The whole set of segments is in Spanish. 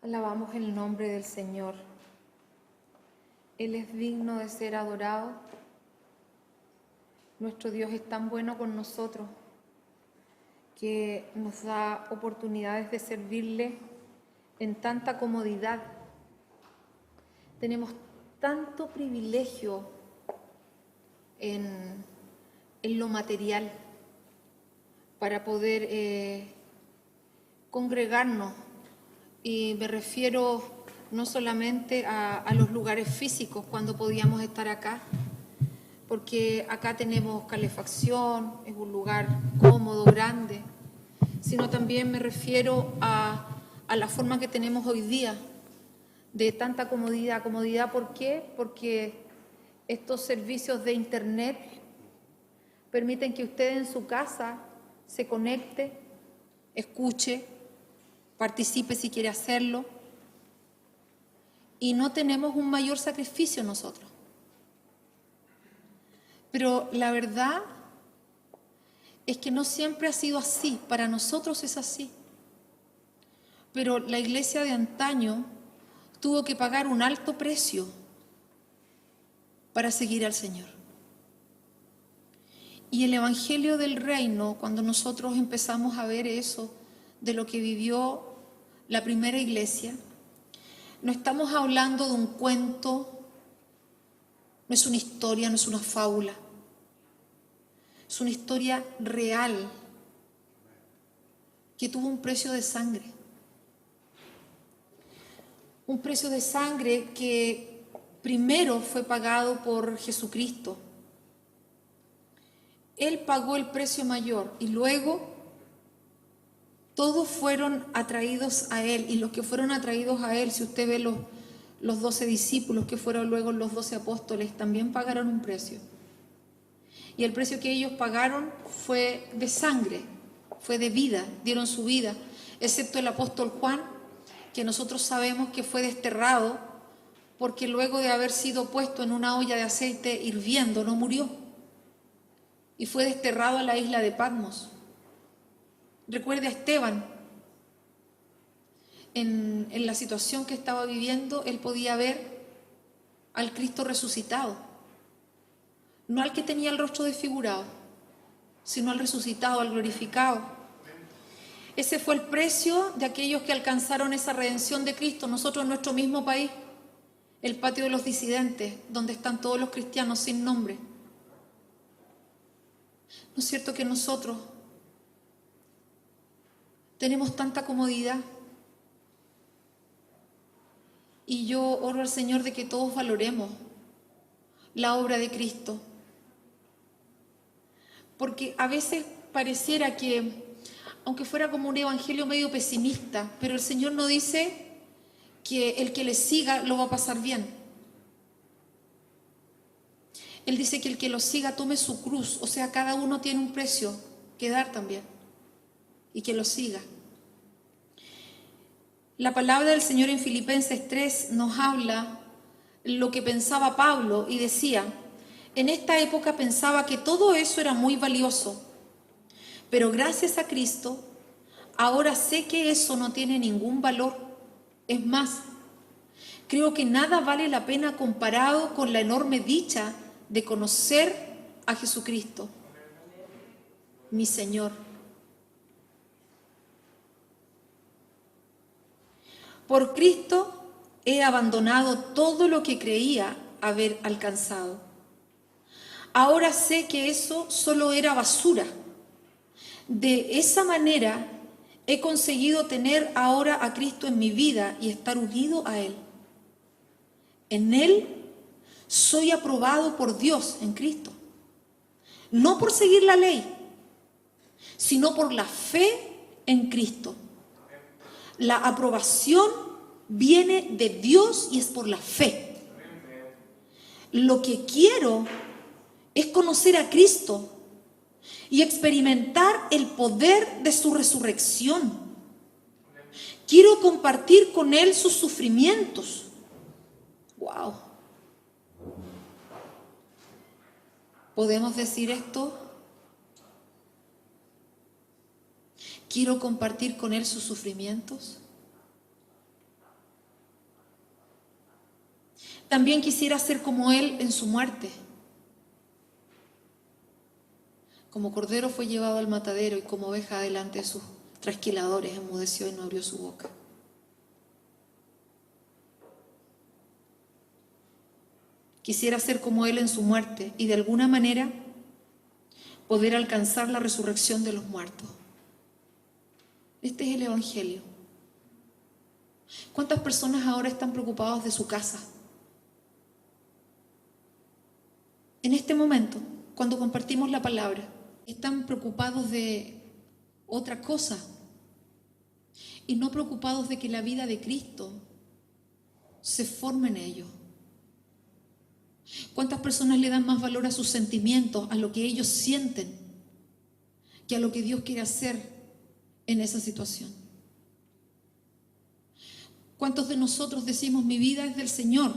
Alabamos el nombre del Señor. Él es digno de ser adorado. Nuestro Dios es tan bueno con nosotros que nos da oportunidades de servirle en tanta comodidad. Tenemos tanto privilegio en lo material para poder congregarnos. Y me refiero no solamente a los lugares físicos cuando podíamos estar acá, porque acá tenemos calefacción, es un lugar cómodo, grande, sino también me refiero a la forma que tenemos hoy día de tanta comodidad. ¿Comodidad por qué? Porque estos servicios de internet permiten que usted en su casa se conecte, escuche, participe si quiere hacerlo, y no tenemos un mayor sacrificio nosotros. Pero la verdad es que no siempre ha sido así, para nosotros es así. Pero la iglesia de antaño tuvo que pagar un alto precio para seguir al Señor. Y el Evangelio del Reino, cuando nosotros empezamos a ver eso, de lo que vivió la primera iglesia, no estamos hablando de un cuento, no es una historia, no es una fábula, es una historia real que tuvo un precio de sangre. Un precio de sangre que primero fue pagado por Jesucristo. Él pagó el precio mayor y luego todos fueron atraídos a Él. Y los que fueron atraídos a Él, si usted ve los 12 discípulos que fueron luego los 12 apóstoles, también pagaron un precio. Y el precio que ellos pagaron fue de sangre, fue de vida, dieron su vida, excepto el apóstol Juan, que nosotros sabemos que fue desterrado porque luego de haber sido puesto en una olla de aceite hirviendo no murió y fue desterrado a la isla de Patmos. Recuerde a Esteban, en la situación que estaba viviendo, él podía ver al Cristo resucitado, no al que tenía el rostro desfigurado, sino al resucitado, al glorificado. Ese fue el precio de aquellos que alcanzaron esa redención de Cristo. Nosotros en nuestro mismo país, el patio de los disidentes, donde están todos los cristianos sin nombre. ¿No es cierto que nosotros tenemos tanta comodidad? Y yo oro al Señor de que todos valoremos la obra de Cristo. Porque a veces pareciera que, aunque fuera como un evangelio medio pesimista, pero el Señor no dice que el que le siga lo va a pasar bien. Él dice que el que lo siga tome su cruz, o sea, cada uno tiene un precio que dar también, y que lo siga. La palabra del Señor en Filipenses 3 nos habla lo que pensaba Pablo y decía: en esta época pensaba que todo eso era muy valioso, pero gracias a Cristo, ahora sé que eso no tiene ningún valor. Es más, creo que nada vale la pena comparado con la enorme dicha de conocer a Jesucristo, mi Señor. Por Cristo he abandonado todo lo que creía haber alcanzado. Ahora sé que eso solo era basura. De esa manera he conseguido tener ahora a Cristo en mi vida y estar unido a Él. En Él soy aprobado por Dios en Cristo. No por seguir la ley, sino por la fe en Cristo. La aprobación viene de Dios y es por la fe. Lo que quiero es conocer a Cristo y experimentar el poder de su resurrección. Quiero compartir con Él sus sufrimientos. ¡Wow! ¿Podemos decir esto? ¿Quiero compartir con Él sus sufrimientos? También quisiera ser como Él en su muerte. Como cordero fue llevado al matadero y como oveja delante de sus trasquiladores enmudeció y no abrió su boca. Quisiera ser como Él en su muerte y de alguna manera poder alcanzar la resurrección de los muertos. Este es el Evangelio. ¿Cuántas personas ahora están preocupadas de su casa? En este momento, cuando compartimos la palabra, están preocupados de otra cosa y no preocupados de que la vida de Cristo se forme en ellos. ¿Cuántas personas le dan más valor a sus sentimientos, a lo que ellos sienten, que a lo que Dios quiere hacer en esa situación? ¿Cuántos de nosotros decimos mi vida es del Señor?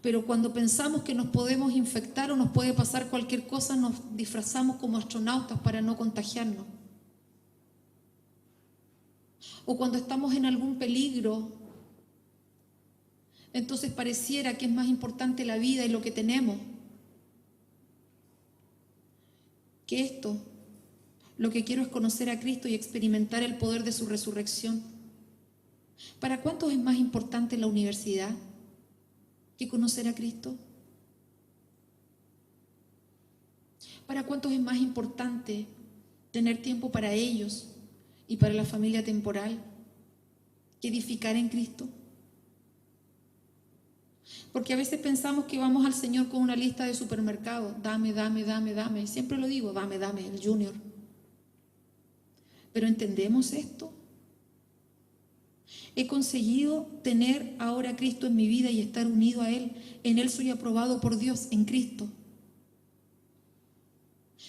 Pero cuando pensamos que nos podemos infectar o nos puede pasar cualquier cosa, nos disfrazamos como astronautas para no contagiarnos. O cuando estamos en algún peligro, entonces pareciera que es más importante la vida y lo que tenemos que esto. Lo que quiero es conocer a Cristo y experimentar el poder de su resurrección. ¿Para cuántos es más importante la universidad que conocer a Cristo? ¿Para cuántos es más importante tener tiempo para ellos y para la familia temporal que edificar en Cristo? Porque a veces pensamos que vamos al Señor con una lista de supermercado. Dame, dame, dame, dame. Siempre lo digo, dame, dame, el Junior. Pero ¿entendemos esto? He conseguido tener ahora a Cristo en mi vida y estar unido a Él. En Él soy aprobado por Dios, en Cristo.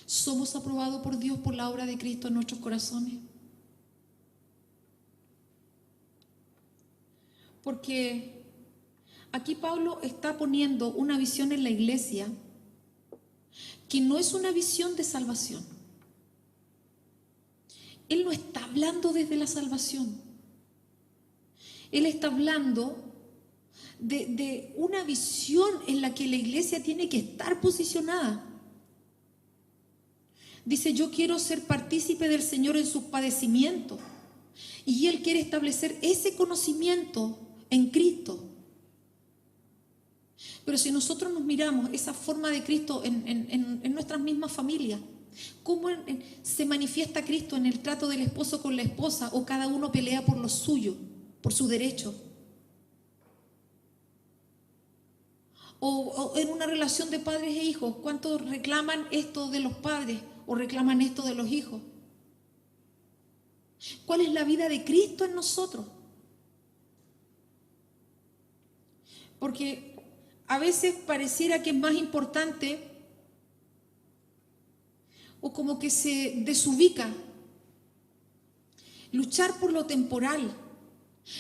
¿Somos aprobados por Dios por la obra de Cristo en nuestros corazones? Porque aquí Pablo está poniendo una visión en la iglesia que no es una visión de salvación. Él no está hablando desde la salvación. Él está hablando de una visión en la que la iglesia tiene que estar posicionada. Dice, yo quiero ser partícipe del Señor en sus padecimientos. Y Él quiere establecer ese conocimiento en Cristo. Pero si nosotros nos miramos esa forma de Cristo en nuestras mismas familias, ¿cómo se manifiesta Cristo en el trato del esposo con la esposa? ¿O cada uno pelea por lo suyo, por su derecho? O en una relación de padres e hijos, ¿cuántos reclaman esto de los padres o reclaman esto de los hijos? ¿Cuál es la vida de Cristo en nosotros? Porque a veces pareciera que es más importante o como que se desubica luchar por lo temporal.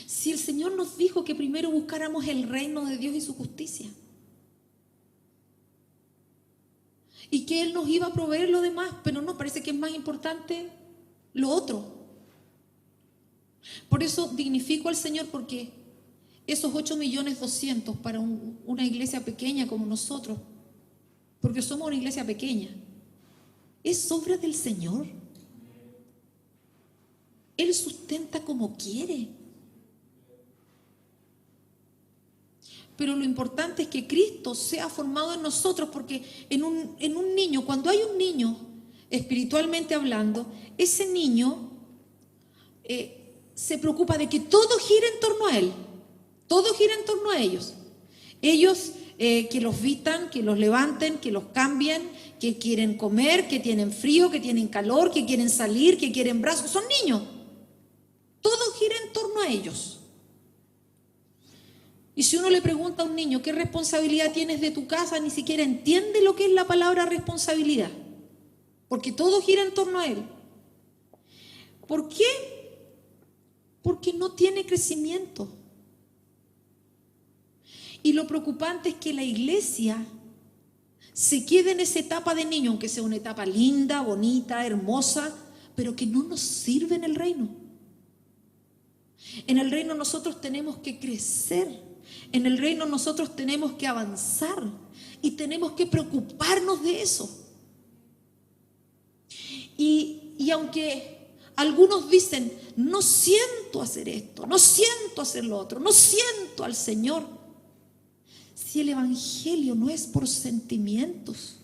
Si el Señor nos dijo que primero buscáramos el reino de Dios y su justicia, y que Él nos iba a proveer lo demás, pero nos parece que es más importante lo otro. Por eso dignifico al Señor, porque esos 8.200.000 para una iglesia pequeña como nosotros, porque somos una iglesia pequeña, es obra del Señor. Él sustenta como quiere. Pero lo importante es que Cristo sea formado en nosotros, porque en un niño, cuando hay un niño, espiritualmente hablando, ese niño se preocupa de que todo gire en torno a él, todo gira en torno a ellos. Ellos que los vistan, que los levanten, que los cambien, que quieren comer, que tienen frío, que tienen calor, que quieren salir, que quieren brazos, son niños. Todo gira en torno a ellos. Y si uno le pregunta a un niño, ¿qué responsabilidad tienes de tu casa? Ni siquiera entiende lo que es la palabra responsabilidad, porque todo gira en torno a él. ¿Por qué? Porque no tiene crecimiento. Y lo preocupante es que la iglesia se quede en esa etapa de niño, aunque sea una etapa linda, bonita, hermosa, pero que no nos sirve en el reino. En el reino nosotros tenemos que crecer. En el reino nosotros tenemos que avanzar y tenemos que preocuparnos de eso. Y aunque algunos dicen, no siento hacer esto, no siento hacer lo otro, no siento al Señor. Si el evangelio no es por sentimientos,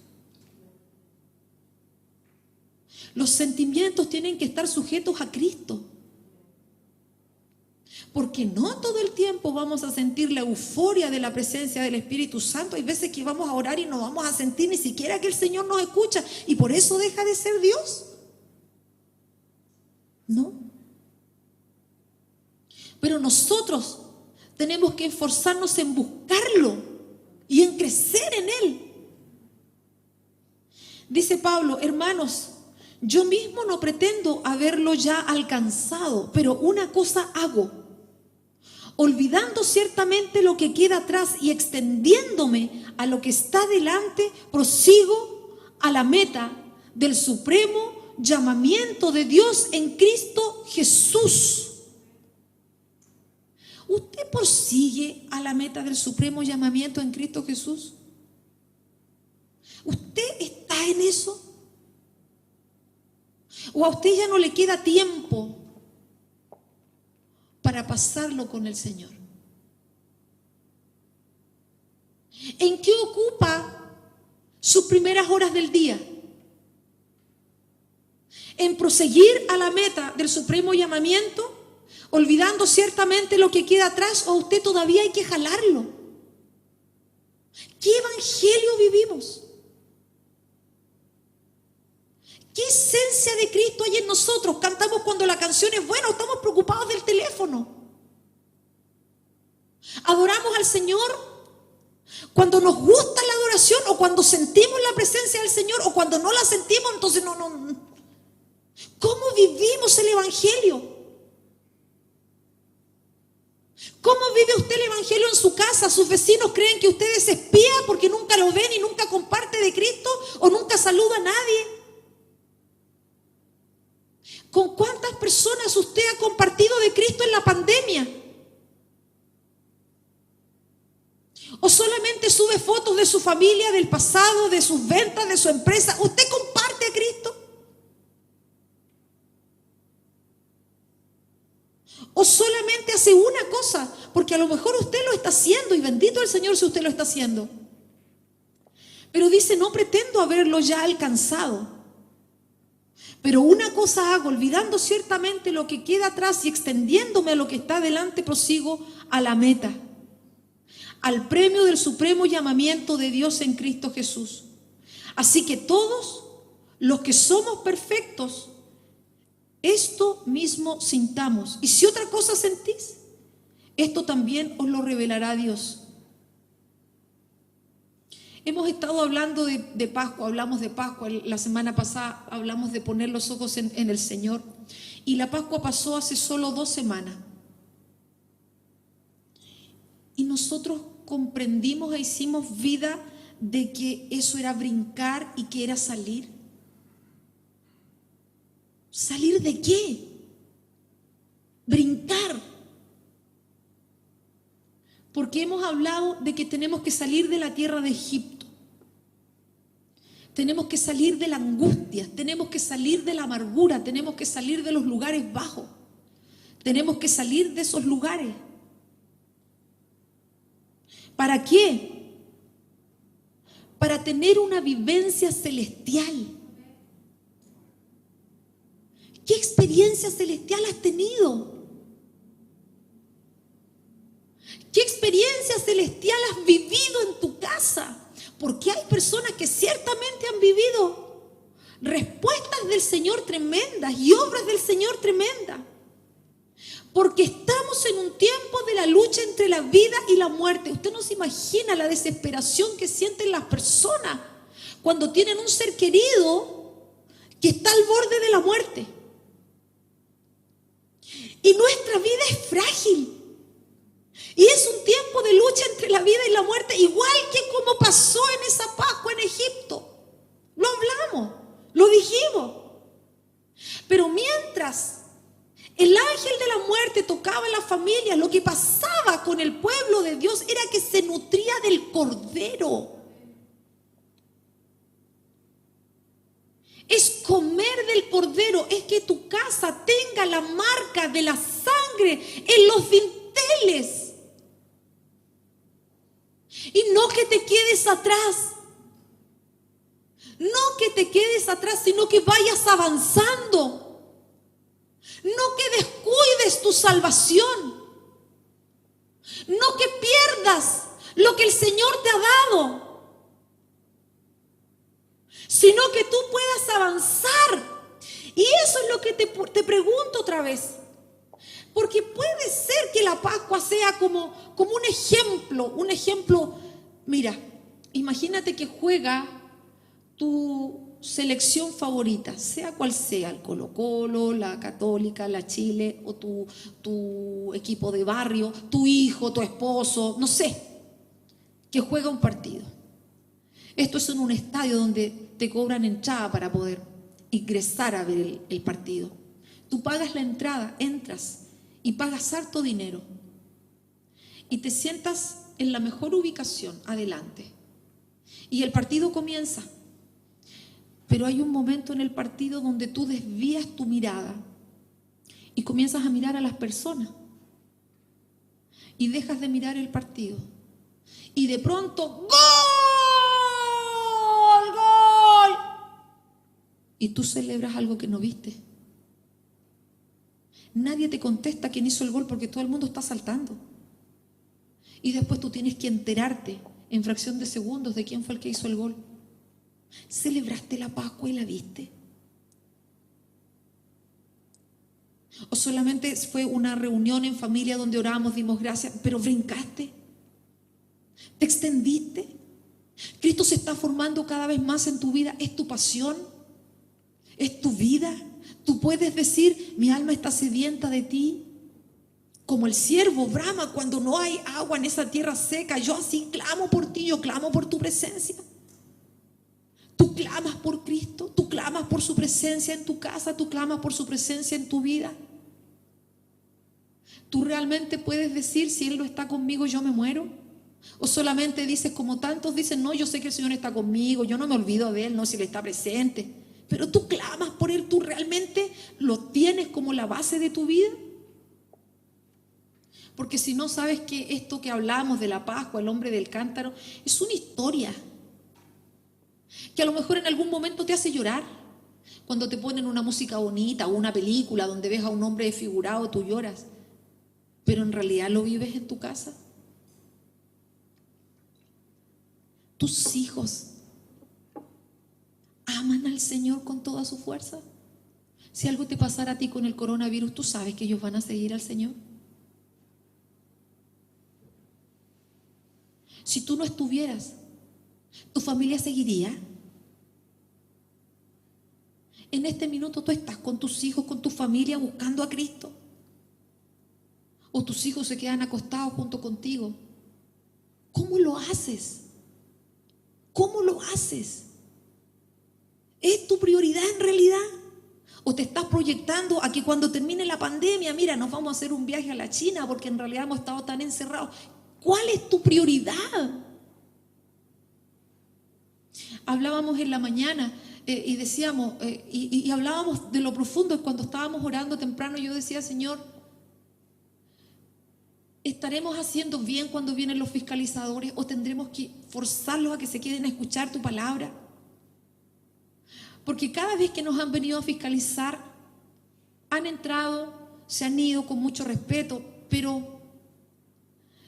los sentimientos tienen que estar sujetos a Cristo. Porque no todo el tiempo vamos a sentir la euforia de la presencia del Espíritu Santo. Hay veces que vamos a orar y no vamos a sentir ni siquiera que el Señor nos escucha. Y por eso deja de ser Dios. No. Pero nosotros tenemos que esforzarnos en buscarlo y en crecer en Él. Dice Pablo, hermanos, yo mismo no pretendo haberlo ya alcanzado, pero una cosa hago, olvidando ciertamente lo que queda atrás y extendiéndome a lo que está delante, prosigo a la meta del supremo llamamiento de Dios en Cristo Jesús. ¿Usted prosigue a la meta del supremo llamamiento en Cristo Jesús? ¿Usted está en eso? ¿O a usted ya no le queda tiempo para pasarlo con el Señor? ¿En qué ocupa sus primeras horas del día? ¿En proseguir a la meta del supremo llamamiento, olvidando ciertamente lo que queda atrás, o a usted todavía hay que jalarlo? ¿Qué evangelio vivimos? ¿Qué esencia de Cristo hay en nosotros? Cantamos cuando la canción es buena, o estamos preocupados del teléfono. Adoramos al Señor cuando nos gusta la adoración, o cuando sentimos la presencia del Señor, o cuando no la sentimos, entonces no. ¿Cómo vivimos el evangelio? ¿Cómo vive usted el evangelio en su casa? ¿Sus vecinos creen que usted es espía porque nunca lo ven y nunca comparte de Cristo, o nunca saluda a nadie? ¿Con cuántas personas usted ha compartido de Cristo en la pandemia? ¿O solamente sube fotos de su familia, del pasado, de sus ventas, de su empresa? ¿Usted comparte a Cristo? ¿O solamente hace una cosa? Porque a lo mejor usted lo está haciendo, y bendito el Señor si usted lo está haciendo. Pero dice, no pretendo haberlo ya alcanzado. Pero una cosa hago, olvidando ciertamente lo que queda atrás y extendiéndome a lo que está delante, prosigo a la meta, al premio del supremo llamamiento de Dios en Cristo Jesús. Así que todos los que somos perfectos, esto mismo sintamos. Y si otra cosa sentís, esto también os lo revelará Dios. Hemos estado hablando de Pascua, hablamos de Pascua, la semana pasada hablamos de poner los ojos en el Señor, y la Pascua pasó hace solo 2 semanas. Y nosotros comprendimos e hicimos vida de que eso era brincar y que era salir. ¿Salir de qué? Brincar. Porque hemos hablado de que tenemos que salir de la tierra de Egipto. Tenemos que salir de la angustia, tenemos que salir de la amargura, tenemos que salir de los lugares bajos. Tenemos que salir de esos lugares. ¿Para qué? Para tener una vivencia celestial. ¿Qué experiencia celestial has tenido? ¿Qué experiencia celestial has vivido en tu casa? Porque hay personas que ciertamente han vivido respuestas del Señor tremendas y obras del Señor tremendas. Porque estamos en un tiempo de la lucha entre la vida y la muerte. Usted no se imagina la desesperación que sienten las personas cuando tienen un ser querido que está al borde de la muerte. Y nuestra vida es frágil. Y es un tiempo de lucha entre la vida y la muerte, igual que como pasó en esa Pascua en Egipto. Lo hablamos, lo dijimos. Pero mientras el ángel de la muerte tocaba a la familia, lo que pasaba con el pueblo de Dios era que se nutría del Cordero. Es comer del Cordero, es que tu casa tenga la marca de la sangre en los dinteles. Y no que te quedes atrás. No que te quedes atrás, sino que vayas avanzando. No que descuides tu salvación. No que pierdas lo que el Señor te ha dado, sino que tú puedas avanzar. Y eso es lo que te pregunto otra vez. Porque puede ser que la Pascua sea como un ejemplo. Mira, imagínate que juega tu selección favorita, sea cual sea, el Colo-Colo, la Católica, la Chile, o tu equipo de barrio, tu hijo, tu esposo, no sé, que juega un partido. Esto es en un estadio donde te cobran entrada para poder ingresar a ver el partido. Tú pagas la entrada, entras y pagas harto dinero y te sientas en la mejor ubicación, adelante. Y el partido comienza. Pero hay un momento en el partido donde tú desvías tu mirada y comienzas a mirar a las personas y dejas de mirar el partido. Y de pronto, ¡gol! ¡Gol! Y tú celebras algo que no viste. Nadie te contesta quién hizo el gol porque todo el mundo está saltando. Y después tú tienes que enterarte en fracción de segundos de quién fue el que hizo el gol. ¿Celebraste la Pascua y la viste? ¿O solamente fue una reunión en familia donde oramos, dimos gracias, pero brincaste? ¿Te extendiste? Cristo se está formando cada vez más en tu vida. ¿Es tu pasión? ¿Es tu vida? Tú puedes decir, mi alma está sedienta de ti. Como el siervo brama cuando no hay agua en esa tierra seca. Yo así clamo por ti, yo clamo por tu presencia. Tú clamas por Cristo, tú clamas por su presencia en tu casa, tú clamas por su presencia en tu vida. Tú realmente puedes decir, si Él no está conmigo, yo me muero. O solamente dices, como tantos dicen, no, yo sé que el Señor está conmigo, yo no me olvido de Él, no, si Él está presente. Pero tú clamas por Él, tú realmente lo tienes como la base de tu vida. Porque si no, sabes que esto que hablamos de la Pascua, el hombre del cántaro, es una historia que a lo mejor en algún momento te hace llorar. Cuando te ponen una música bonita o una película donde ves a un hombre desfigurado, tú lloras. Pero en realidad lo vives en tu casa. Tus hijos aman al Señor con toda su fuerza. Si algo te pasara a ti con el coronavirus, tú sabes que ellos van a seguir al Señor. Si tú no estuvieras, ¿tu familia seguiría? En este minuto tú estás con tus hijos, con tu familia, buscando a Cristo. O tus hijos se quedan acostados junto contigo. ¿Cómo lo haces? ¿Cómo lo haces? ¿Es tu prioridad en realidad? ¿O te estás proyectando a que cuando termine la pandemia, mira, nos vamos a hacer un viaje a la China porque en realidad hemos estado tan encerrados? ¿Cuál es tu prioridad? Hablábamos en la mañana y decíamos, y hablábamos de lo profundo. Cuando estábamos orando temprano, yo decía, Señor, ¿estaremos haciendo bien cuando vienen los fiscalizadores o tendremos que forzarlos a que se queden a escuchar tu palabra? Porque cada vez que nos han venido a fiscalizar, han entrado, se han ido con mucho respeto, pero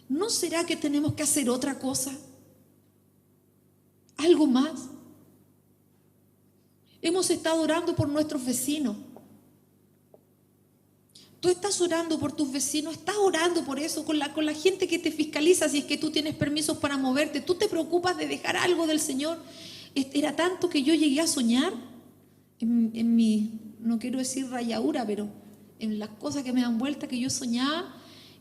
¿no será que tenemos que hacer otra cosa? ¿Algo más? Hemos estado orando por nuestros vecinos. Tú estás orando por tus vecinos, estás orando por eso, con la gente que te fiscaliza, si es que tú tienes permisos para moverte. Tú te preocupas de dejar algo del Señor. Era tanto que yo llegué a soñar en mi, no quiero decir rayadura, pero en las cosas que me dan vuelta, que yo soñaba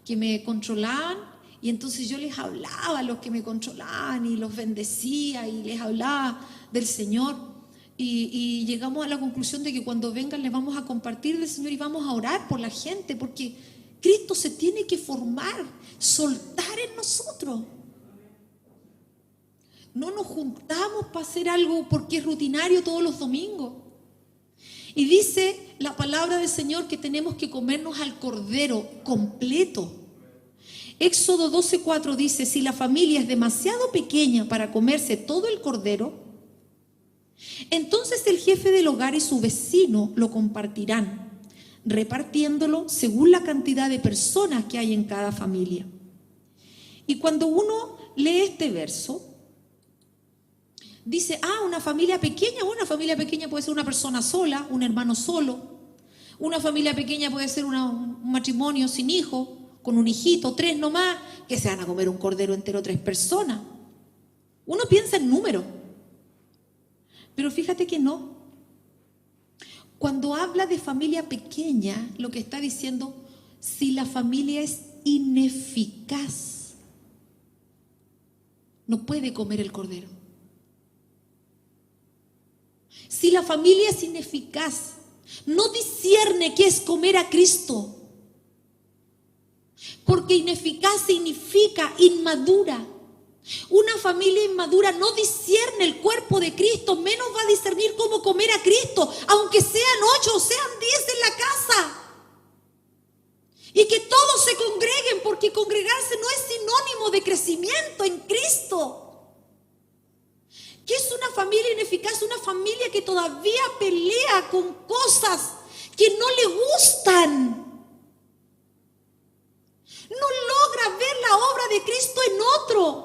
que me controlaban, y entonces yo les hablaba a los que me controlaban y los bendecía y les hablaba del Señor. Y llegamos a la conclusión de que cuando vengan les vamos a compartir del Señor y vamos a orar por la gente, porque Cristo se tiene que formar, soltar en nosotros. No nos juntamos para hacer algo porque es rutinario todos los domingos. Y dice la palabra del Señor que tenemos que comernos al cordero completo. Éxodo 12:4 dice: si la familia es demasiado pequeña para comerse todo el cordero, entonces el jefe del hogar y su vecino lo compartirán, repartiéndolo según la cantidad de personas que hay en cada familia. Y cuando uno lee este verso, dice, una familia pequeña. Bueno, una familia pequeña puede ser una persona sola, un hermano solo. Una familia pequeña puede ser un matrimonio sin hijos, con un hijito, 3 nomás, que se van a comer un cordero entero 3 personas. Uno piensa en números, pero fíjate que no. Cuando habla de familia pequeña, lo que está diciendo, si la familia es ineficaz, no puede comer el cordero. Si la familia es ineficaz, no discierne qué es comer a Cristo. Porque ineficaz significa inmadura. Una familia inmadura no discierne el cuerpo de Cristo, menos va a discernir cómo comer a Cristo, aunque sean 8 o sean 10 en la casa. Y que todos se congreguen, porque congregarse no es sinónimo de crecimiento en Cristo. ¿Qué es una familia ineficaz? Una familia que todavía pelea con cosas que no le gustan. No logra ver la obra de Cristo en otro.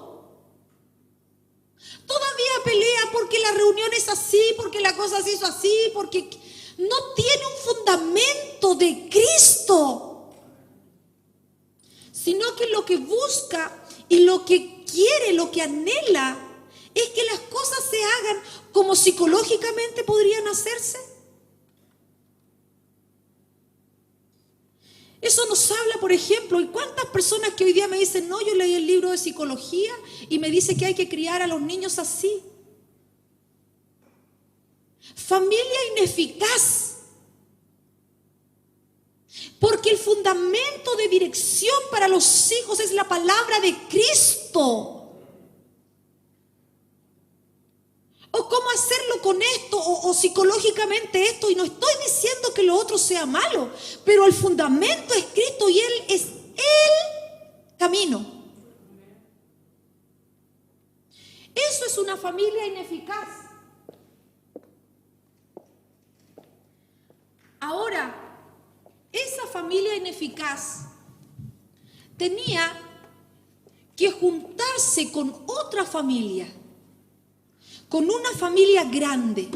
Todavía pelea porque la reunión es así, porque la cosa se hizo así, porque no tiene un fundamento de Cristo. Sino que lo que busca y lo que quiere, lo que anhela, es que las cosas se hagan como psicológicamente podrían hacerse. Eso nos habla, por ejemplo, ¿y cuántas personas que hoy día me dicen, no, yo leí el libro de psicología y me dice que hay que criar a los niños así? Familia ineficaz. Porque el fundamento de dirección para los hijos es la palabra de Cristo. O cómo hacerlo con esto, o psicológicamente esto. Y no estoy diciendo que lo otro sea malo, pero el fundamento es Cristo y Él es el camino. Eso es una familia ineficaz. Ahora, esa familia ineficaz tenía que juntarse con otra familia, con una familia grande,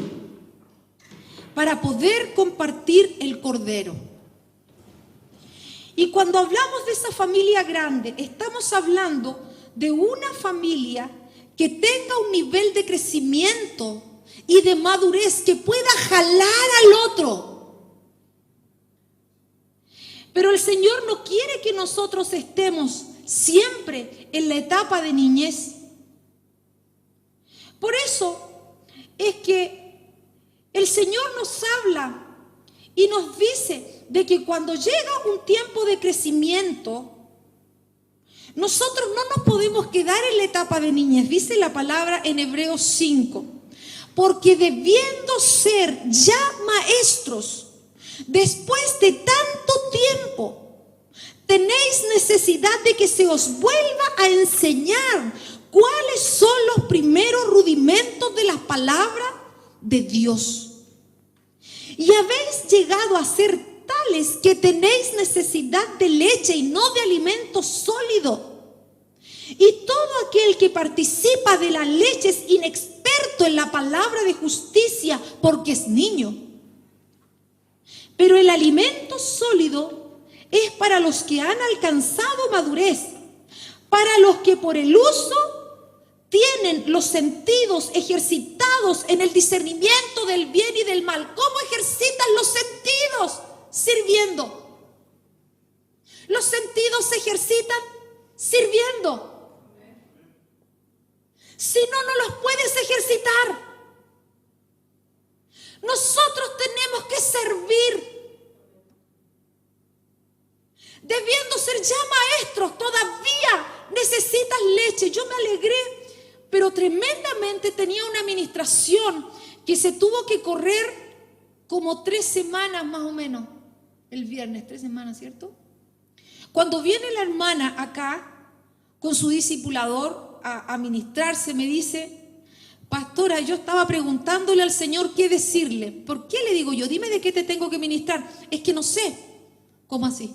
para poder compartir el cordero. Y cuando hablamos de esa familia grande, estamos hablando de una familia que tenga un nivel de crecimiento y de madurez que pueda jalar al otro. Pero el Señor no quiere que nosotros estemos siempre en la etapa de niñez. Por eso es que el Señor nos habla y nos dice de que cuando llega un tiempo de crecimiento, nosotros no nos podemos quedar en la etapa de niñez. Dice la palabra en Hebreos 5, porque debiendo ser ya maestros, después de tanto tiempo, tenéis necesidad de que se os vuelva a enseñar cuáles son los primeros rudimentos de las palabras de Dios. Y habéis llegado a ser tales que tenéis necesidad de leche y no de alimento sólido. Y todo aquel que participa de la leche es inexperto en la palabra de justicia, porque es niño. Pero el alimento sólido es para los que han alcanzado madurez, para los que por el uso tienen los sentidos ejercitados en el discernimiento del bien y del mal. ¿Cómo ejercitan los sentidos? Sirviendo. Los sentidos se ejercitan sirviendo. Si no, no los puedes ejercitar. Nosotros tenemos que servir. Debiendo ser ya maestros, todavía alegré, pero tremendamente. Tenía una administración que se tuvo que correr como 3 semanas más o menos. El viernes, 3 semanas, ¿cierto? Cuando viene la hermana acá con su discipulador a ministrarse, me dice: pastora, yo estaba preguntándole al Señor qué decirle. ¿Por qué? Le digo yo, dime de qué te tengo que ministrar. Es que no sé. ¿Cómo así?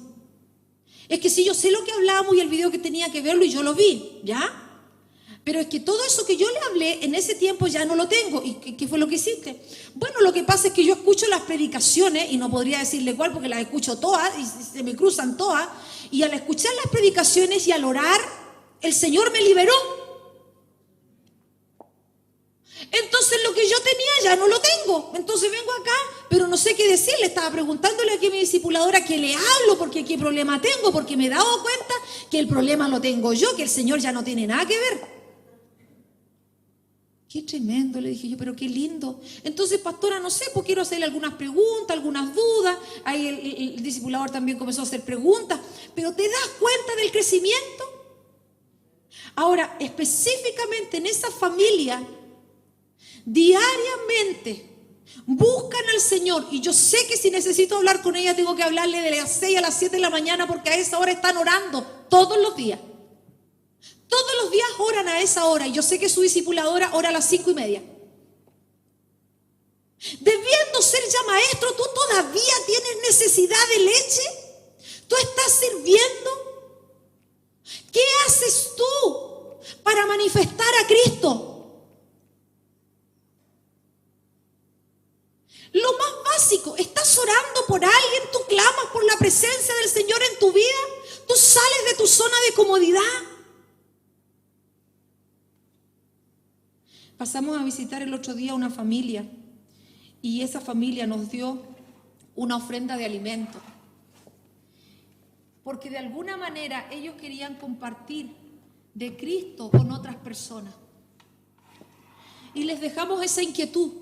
Es que sí, yo sé lo que hablábamos y el video que tenía que verlo y yo lo vi, ¿ya? Pero es que todo eso que yo le hablé en ese tiempo ya no lo tengo. ¿Y qué fue lo que hiciste? Bueno, lo que pasa es que yo escucho las predicaciones, y no podría decirle cuál porque las escucho todas y se me cruzan todas, y al escuchar las predicaciones y al orar, el Señor me liberó. Entonces lo que yo tenía ya no lo tengo. Entonces vengo acá, pero no sé qué decirle. Estaba preguntándole aquí a mi discipuladora que le hablo, porque qué problema tengo, porque me he dado cuenta que el problema lo tengo yo, que el Señor ya no tiene nada que ver. Qué tremendo, le dije yo, pero qué lindo. Entonces, pastora, no sé, pues quiero hacerle algunas preguntas, algunas dudas. Ahí el discipulador también comenzó a hacer preguntas. Pero ¿te das cuenta del crecimiento? Ahora, específicamente en esa familia, diariamente buscan al Señor. Y yo sé que si necesito hablar con ella, tengo que hablarle de las 6 a las 7 de la mañana, porque a esa hora están orando todos los días. Todos los días oran a esa hora, y yo sé que su discipuladora ora a las 5:30. Debiendo ser ya maestro, ¿tú todavía tienes necesidad de leche? ¿Tú estás sirviendo? ¿Qué haces tú para manifestar a Cristo? Lo más básico, ¿estás orando por alguien? ¿Tú clamas por la presencia del Señor en tu vida? ¿Tú sales de tu zona de comodidad? Pasamos a visitar el otro día una familia, y esa familia nos dio una ofrenda de alimento, porque de alguna manera ellos querían compartir de Cristo con otras personas. Y les dejamos esa inquietud,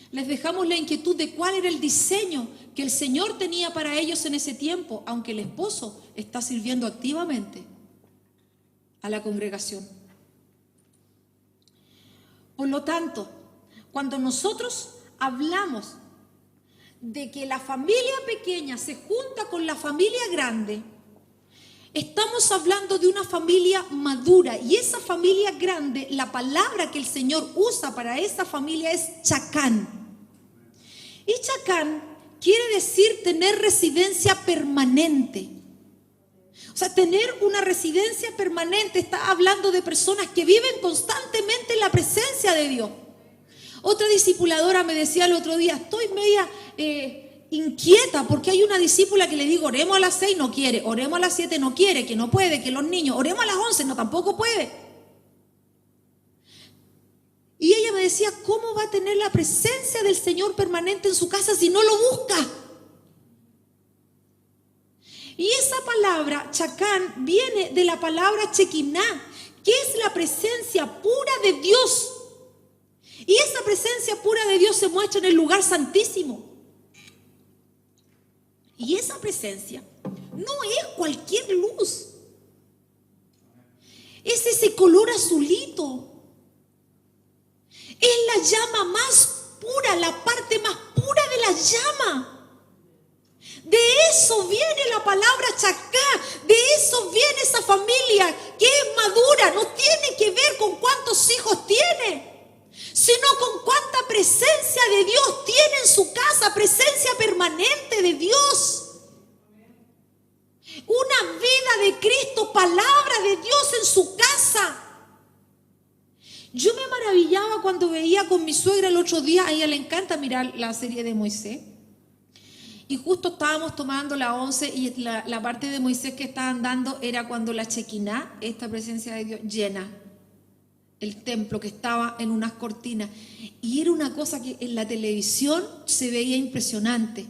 les dejamos la inquietud de cuál era el diseño que el Señor tenía para ellos en ese tiempo, aunque el esposo está sirviendo activamente a la congregación. Por lo tanto, cuando nosotros hablamos de que la familia pequeña se junta con la familia grande, estamos hablando de una familia madura, y esa familia grande, la palabra que el Señor usa para esa familia es chacán. Y chacán quiere decir tener residencia permanente. O sea, tener una residencia permanente está hablando de personas que viven constantemente en la presencia de Dios. Otra discipuladora me decía el otro día: estoy media inquieta porque hay una discípula que le digo, oremos a las 6, no quiere, oremos a las 7, no quiere, que no puede, que los niños, oremos a las 11, no, tampoco puede. Y ella me decía: ¿cómo va a tener la presencia del Señor permanente en su casa si no lo busca? Y esa palabra, chacán, viene de la palabra chequiná, que es la presencia pura de Dios. Y esa presencia pura de Dios se muestra en el lugar santísimo. Y esa presencia no es cualquier luz. Es ese color azulito. Es la llama más pura, la parte más pura de la llama. De eso viene la palabra chacá, de eso viene esa familia que es madura. No tiene que ver con cuántos hijos tiene, sino con cuánta presencia de Dios tiene en su casa, presencia permanente de Dios. Una vida de Cristo, palabra de Dios en su casa. Yo me maravillaba cuando veía con mi suegra el otro día, a ella le encanta mirar la serie de Moisés. Y justo estábamos tomando la 11 y la parte de Moisés que estaban dando era cuando la chequiná, esta presencia de Dios, llena el templo, que estaba en unas cortinas. Y era una cosa que en la televisión se veía impresionante.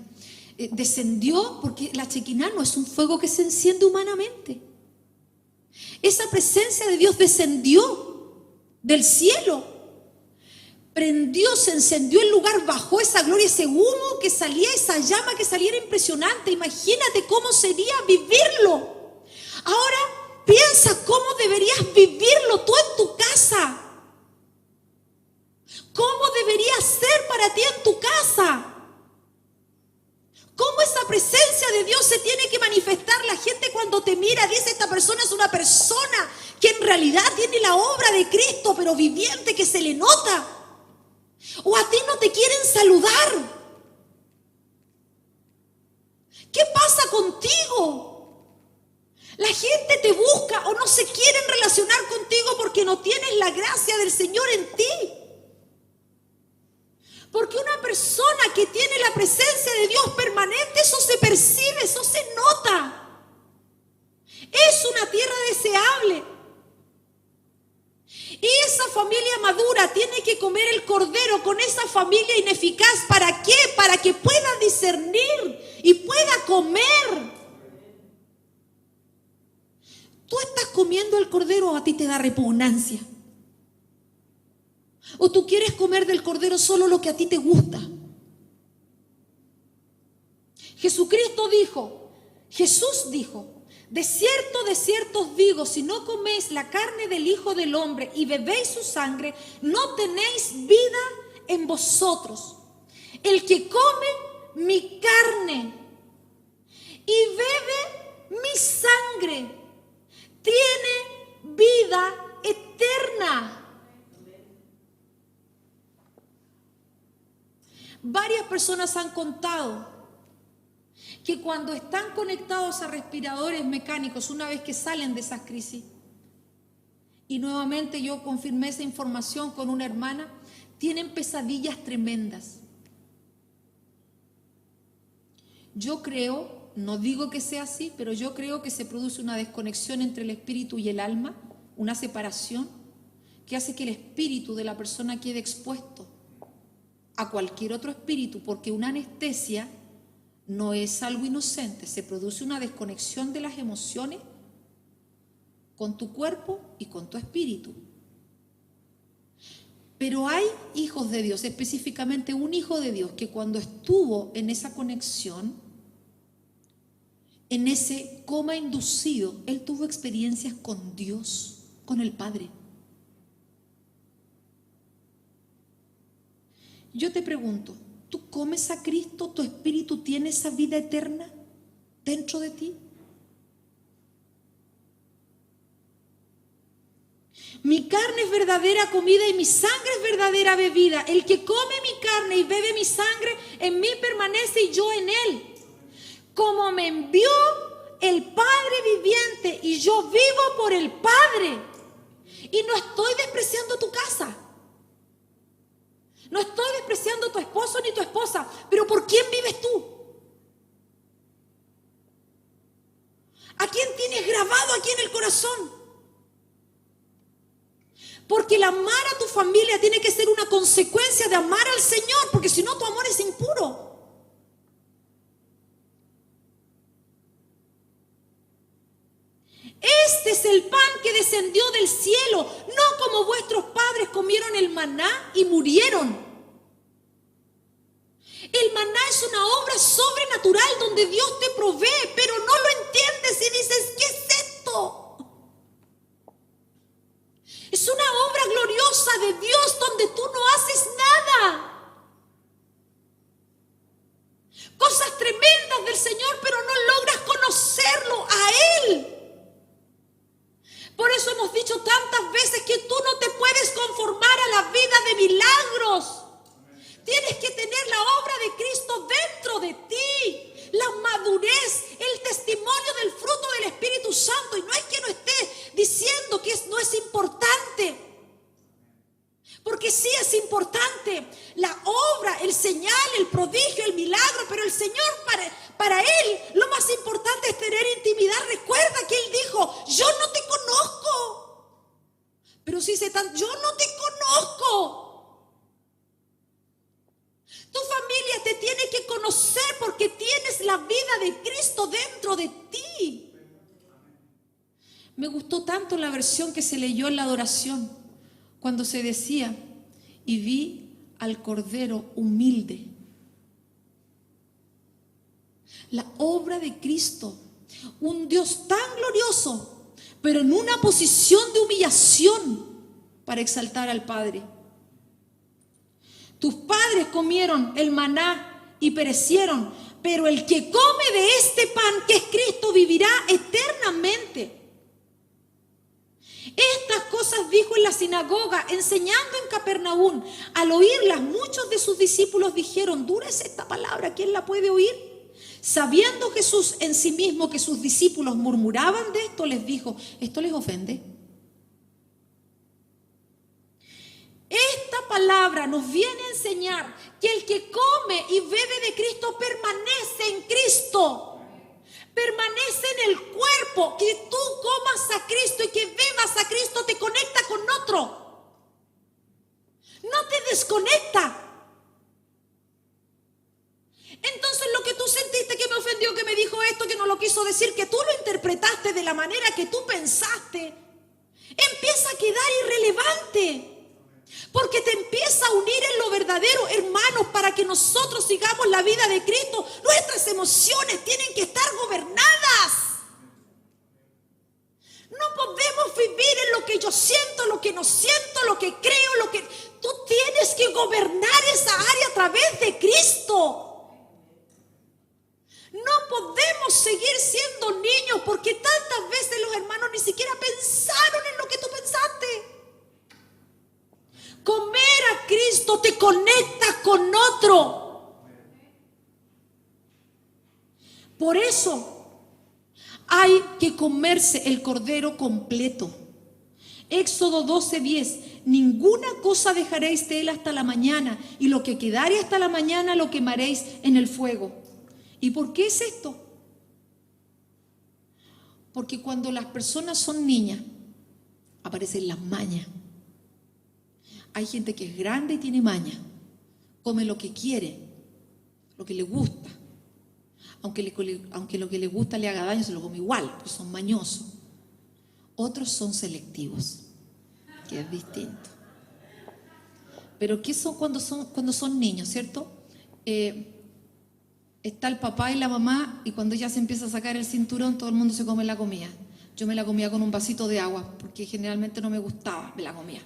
Descendió, porque la chequiná no es un fuego que se enciende humanamente. Esa presencia de Dios descendió del cielo. Prendió, se encendió el lugar, bajó esa gloria, ese humo que salía, esa llama que salía, era impresionante. Imagínate cómo sería vivirlo. Ahora piensa cómo deberías vivirlo tú en tu casa. manera dice: esta persona es una persona que en realidad tiene la obra de Cristo, pero viviente, que se le nota. O a ti no te quieren saludar. ¿Qué pasa contigo? La gente te busca o no se quieren relacionar contigo porque no tienes la gracia del Señor en ti. Porque una persona que tiene la presencia de Dios permanente, eso se percibe, eso se nota. Es una tierra deseable. Y esa familia madura tiene que comer el cordero con esa familia ineficaz. ¿Para qué? Para que pueda discernir y pueda comer. ¿Tú estás comiendo el cordero o a ti te da repugnancia? ¿O tú quieres comer del cordero solo lo que a ti te gusta? Jesús dijo, de cierto os digo, si no coméis la carne del Hijo del Hombre y bebéis su sangre, no tenéis vida en vosotros. El que come mi carne y bebe mi sangre tiene vida eterna. Varias personas han contado que cuando están conectados a respiradores mecánicos, una vez que salen de esas crisis, y nuevamente yo confirmé esa información con una hermana, tienen pesadillas tremendas. Yo creo, no digo que sea así, pero yo creo que se produce una desconexión entre el espíritu y el alma, una separación que hace que el espíritu de la persona quede expuesto a cualquier otro espíritu, porque una anestesia no es algo inocente. Se produce una desconexión de las emociones con tu cuerpo y con tu espíritu. Pero hay hijos de Dios, específicamente un hijo de Dios, que cuando estuvo en esa conexión, en ese coma inducido, él tuvo experiencias con Dios, con el Padre. Yo te pregunto, ¿tú comes a Cristo? ¿Tu espíritu tiene esa vida eterna dentro de ti? Mi carne es verdadera comida y mi sangre es verdadera bebida. El que come mi carne y bebe mi sangre, en mí permanece y yo en él. Como me envió el Padre viviente y yo vivo por el Padre. Y no estoy despreciando tu casa. No estoy despreciando a tu esposo ni tu esposa, pero ¿por quién vives tú? ¿A quién tienes grabado aquí en el corazón? Porque el amar a tu familia tiene que ser una consecuencia de amar al Señor, porque si no tu amor es impuro. Este es el pan que descendió del cielo, no como vuestros padres comieron el maná y murieron. El maná es una obra sobrenatural donde Dios te provee, pero no lo entiendes y dices, ¿qué es esto? Es una obra gloriosa de Dios donde tú no haces nada. Cosas tremendas del Señor, pero no logras conocerlo a Él. Por eso hemos dicho tantas veces que tú no te puedes conformar a la vida de milagros. Tienes que tener la obra de Cristo dentro de ti. La madurez, el testimonio del fruto del Espíritu Santo. Y no es que no esté diciendo que no es importante. Porque sí es importante. La obra, el señal, el prodigio, el milagro. Pero el Señor, para Él, lo más importante es tener intimidad. Recuerda que Él dijo, yo no te conozco. Pero si se tan, yo no te conozco. Tu familia te tiene que conocer porque tienes la vida de Cristo dentro de ti. Me gustó tanto la versión que se leyó en la adoración, cuando se decía, y vi al Cordero humilde. La obra de Cristo, un Dios tan glorioso, pero en una posición de humillación para exaltar al Padre. Tus padres comieron el maná y perecieron, pero el que come de este pan, que es Cristo, vivirá eternamente. Estas cosas dijo en la sinagoga, enseñando en Capernaum. Al oírlas, muchos de sus discípulos dijeron: dura es esta palabra, ¿quién la puede oír? Sabiendo Jesús en sí mismo que sus discípulos murmuraban de esto, les dijo: ¿esto les ofende? Esta palabra nos viene a enseñar que el que come y bebe de Cristo permanece en Cristo. Permanece en el cuerpo. Que tú comas a Cristo y que bebas a Cristo te conecta con otro. No te desconecta. Entonces lo que tú sentiste que me ofendió, que me dijo esto, que no lo quiso decir, que tú lo interpretaste de la manera que tú pensaste, empieza a quedar irrelevante. Porque te empieza a unir en lo verdadero, hermanos, para que nosotros sigamos la vida de Cristo. Nuestras emociones tienen que estar gobernadas. No podemos vivir en lo que yo siento, lo que no siento, lo que creo, lo que... Tú tienes que gobernar esa área a través de Cristo. No podemos seguir siendo niños porque tantas veces los hermanos ni siquiera pensaron en lo que tú pensaste. Comer a Cristo te conecta con otro. Por eso hay que comerse el cordero completo. Éxodo 12:10. Ninguna cosa dejaréis de él hasta la mañana, y lo que quedare hasta la mañana lo quemaréis en el fuego. ¿Y por qué es esto? Porque cuando las personas son niñas, aparecen las mañas. Hay gente que es grande y tiene maña. Come lo que quiere, lo que le gusta. Aunque lo que le gusta le haga daño, se lo come igual, porque son mañosos. Otros son selectivos, que es distinto. Pero ¿qué son cuando son niños, cierto? Está el papá y la mamá, y cuando ella se empieza a sacar el cinturón, todo el mundo se come la comida. Yo me la comía con un vasito de agua, porque generalmente no me gustaba. Me la comía.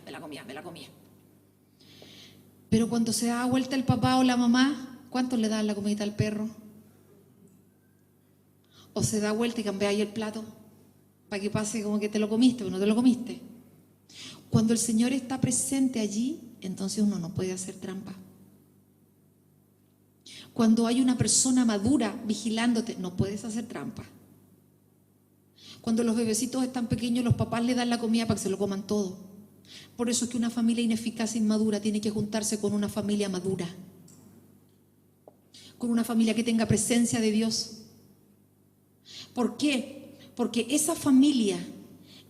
Pero cuando se da vuelta el papá o la mamá, ¿cuánto le dan la comidita al perro? O se da vuelta y cambia ahí el plato para que pase como que te lo comiste, pero no te lo comiste. Cuando el Señor está presente allí, entonces uno no puede hacer trampa. Cuando hay una persona madura vigilándote, no puedes hacer trampa. Cuando los bebecitos están pequeños, los papás le dan la comida para que se lo coman todo. Por eso es que una familia ineficaz e inmadura tiene que juntarse con una familia madura, con una familia que tenga presencia de Dios. ¿Por qué? Porque esa familia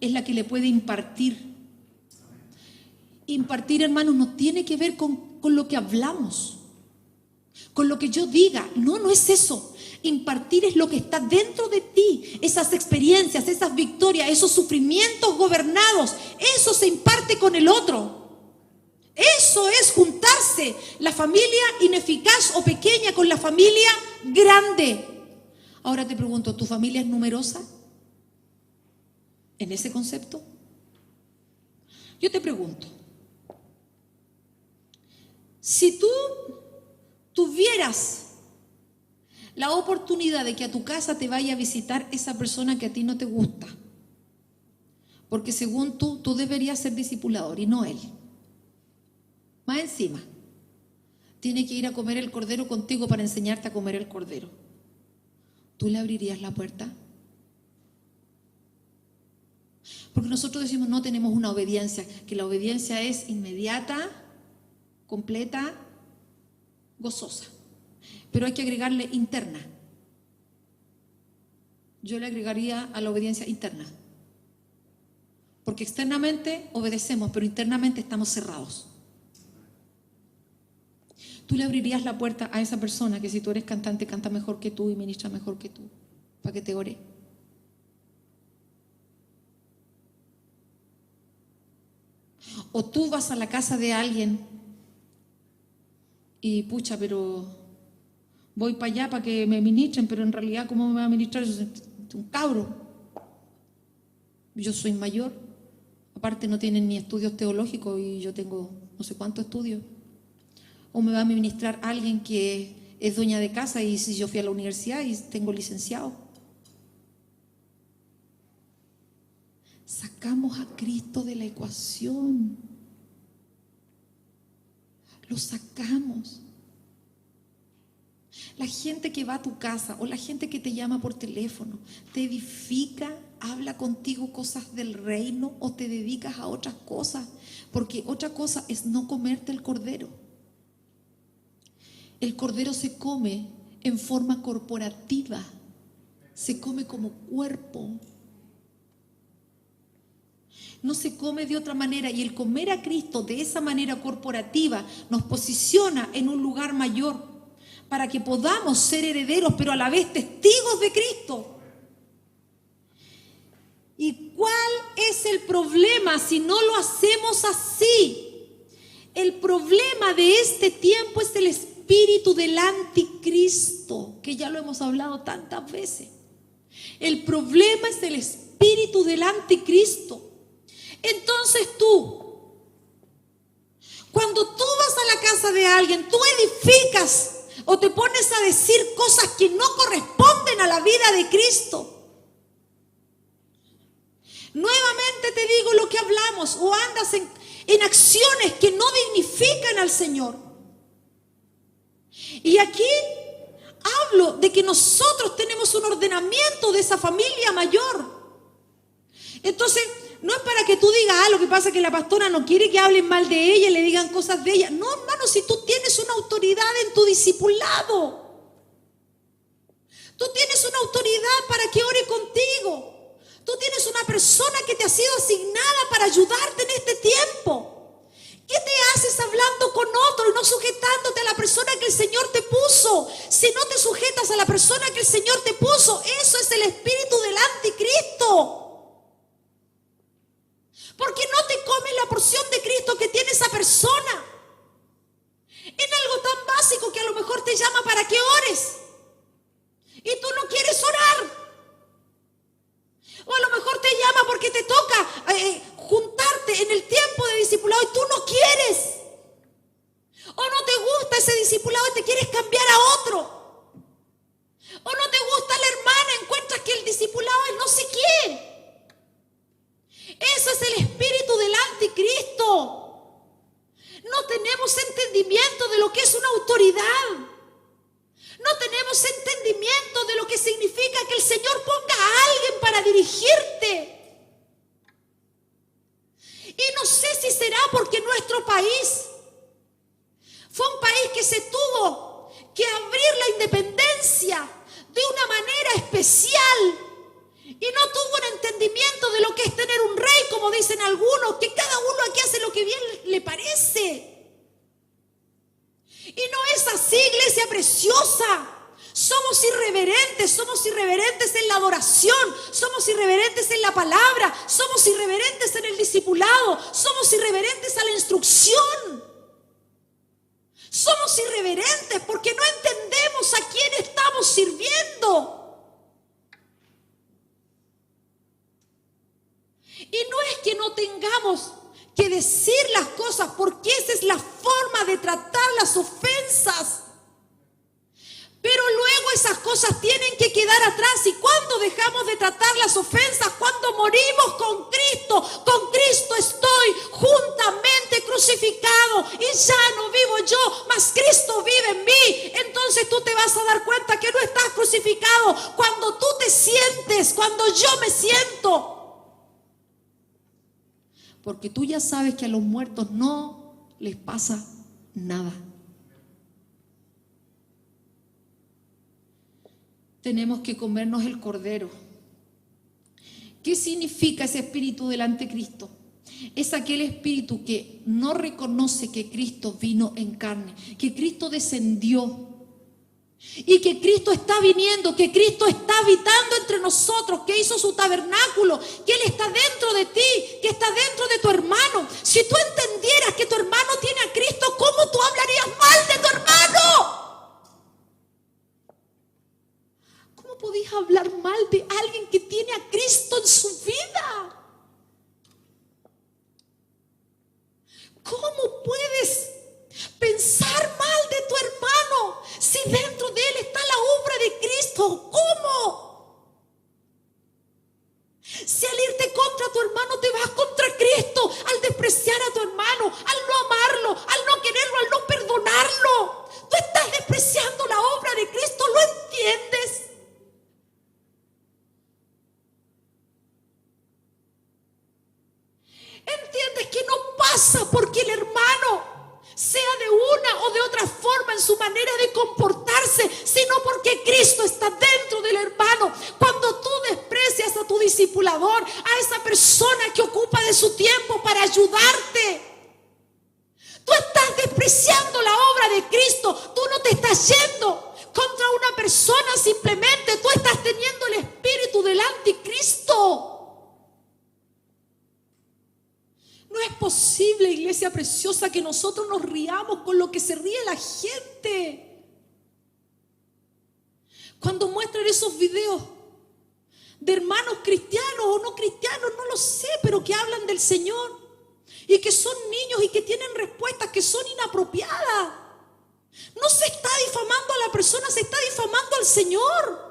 es la que le puede impartir. Impartir, hermanos, no tiene que ver con lo que hablamos, con lo que yo diga. No es eso. Impartir es lo que está dentro de ti, esas experiencias, esas victorias, esos sufrimientos gobernados. Eso se imparte con el otro. Eso es juntarse la familia ineficaz o pequeña con la familia grande. Ahora te pregunto, ¿tu familia es numerosa en ese concepto? Yo te pregunto, si tú tuvieras la oportunidad de que a tu casa te vaya a visitar esa persona que a ti no te gusta, porque según tú deberías ser discipulador y no él. Más encima, tiene que ir a comer el cordero contigo para enseñarte a comer el cordero. ¿Tú le abrirías la puerta? Porque nosotros decimos, no tenemos una obediencia, que la obediencia es inmediata, completa, gozosa. Pero hay que agregarle interna. Yo le agregaría a la obediencia interna. Porque externamente obedecemos, pero internamente estamos cerrados. Tú le abrirías la puerta a esa persona que si tú eres cantante, canta mejor que tú y ministra mejor que tú, para que te ore. O tú vas a la casa de alguien y pucha, pero voy para allá para que me ministren, pero en realidad, ¿cómo me va a ministrar? Yo soy un cabro. Yo soy mayor. Aparte no tienen ni estudios teológicos y yo tengo no sé cuántos estudios. O me va a ministrar alguien que es dueña de casa y si yo fui a la universidad y tengo licenciado. Sacamos a Cristo de la ecuación. Lo sacamos. La gente que va a tu casa o la gente que te llama por teléfono, ¿te edifica, habla contigo cosas del reino o te dedicas a otras cosas? Porque otra cosa es no comerte el cordero. El cordero se come en forma corporativa, se come como cuerpo. No se come de otra manera, y el comer a Cristo de esa manera corporativa nos posiciona en un lugar mayor para que podamos ser herederos, pero a la vez testigos de Cristo. ¿Y cuál es el problema si no lo hacemos así? El problema de este tiempo es el espíritu del anticristo, que ya lo hemos hablado tantas veces. El problema es el espíritu del anticristo. Entonces tú, cuando tú vas a la casa de alguien, tú edificas o te pones a decir cosas que no corresponden a la vida de Cristo. Nuevamente te digo lo que hablamos, o andas en acciones que no dignifican al Señor. Y aquí hablo de que nosotros tenemos un ordenamiento de esa familia mayor. Entonces, no es para que tú digas, lo que pasa es que la pastora no quiere que hablen mal de ella y le digan cosas de ella. No, hermano, si tú tienes una autoridad en tu discipulado. Tú tienes una autoridad para que ore contigo. Tú tienes una persona que te ha sido asignada para ayudarte en este tiempo. ¿Qué te haces hablando con otro y no sujetándote a la persona que el Señor te puso? Si no te sujetas a la persona que el Señor te puso, eso es el espíritu del anticristo. Porque no te comes la porción de Cristo que tiene esa persona. En algo tan básico que a lo mejor te llama para que ores y tú no quieres orar. O a lo mejor te llama porque te toca juntarte en el tiempo de discipulado y tú no quieres. O no te gusta ese discipulado y te quieres cambiar a otro. O no te gusta la hermana, encuentras que el discipulado es no sé quién. Eso es el espíritu del anticristo. No tenemos entendimiento de lo que es una autoridad. No tenemos entendimiento de lo que significa que el Señor ponga a alguien para dirigirte. Y no sé si será porque nuestro país fue un país que se tuvo que abrir la independencia de una manera especial. Y no tuvo un entendimiento de lo que es tener un rey, como dicen algunos, que cada uno aquí hace lo que bien le parece. Y no es así, iglesia preciosa. Somos irreverentes en la adoración, somos irreverentes en la palabra, somos irreverentes en el discipulado, somos irreverentes a la instrucción. Somos irreverentes porque no entendemos a quién estamos sirviendo. Y no es que no tengamos que decir las cosas, porque esa es la forma de tratar las ofensas. Pero luego esas cosas tienen que quedar atrás. ¿Y cuándo dejamos de tratar las ofensas? Cuando morimos con Cristo. Con Cristo estoy juntamente crucificado y ya no vivo yo, mas Cristo vive en mí. Entonces tú te vas a dar cuenta que no estás crucificado cuando tú te sientes, cuando yo me siento. Porque tú ya sabes que a los muertos no les pasa nada. Tenemos que comernos el cordero. ¿Qué significa ese espíritu del anticristo? Es aquel espíritu que no reconoce que Cristo vino en carne, que Cristo descendió y que Cristo está viniendo, que Cristo está habitando entre nosotros, que hizo su tabernáculo, que Él está dentro de ti, que está dentro de tu hermano. Si tú entendieras que tu hermano tiene a Cristo, ¿cómo tú hablarías mal de tu hermano? ¿Cómo podías hablar mal de alguien que tiene a Cristo en su vida? ¿Cómo puedes pensar mal de tu hermano si dentro pasa porque el hermano sea de una o de otra forma en su manera de comportarse, sino porque Cristo está dentro del hermano. Cuando tú desprecias a tu discipulador, a esa persona que ocupa de su tiempo para ayudarte, tú estás despreciando la obra de Cristo. Tú no te estás yendo contra una persona, simplemente tú estás teniendo el espíritu del anticristo. No es posible, iglesia preciosa, que nosotros nos riamos con lo que se ríe la gente. Cuando muestran esos videos de hermanos cristianos o no cristianos, no lo sé, pero que hablan del Señor y que son niños y que tienen respuestas que son inapropiadas. No se está difamando a la persona, se está difamando al Señor.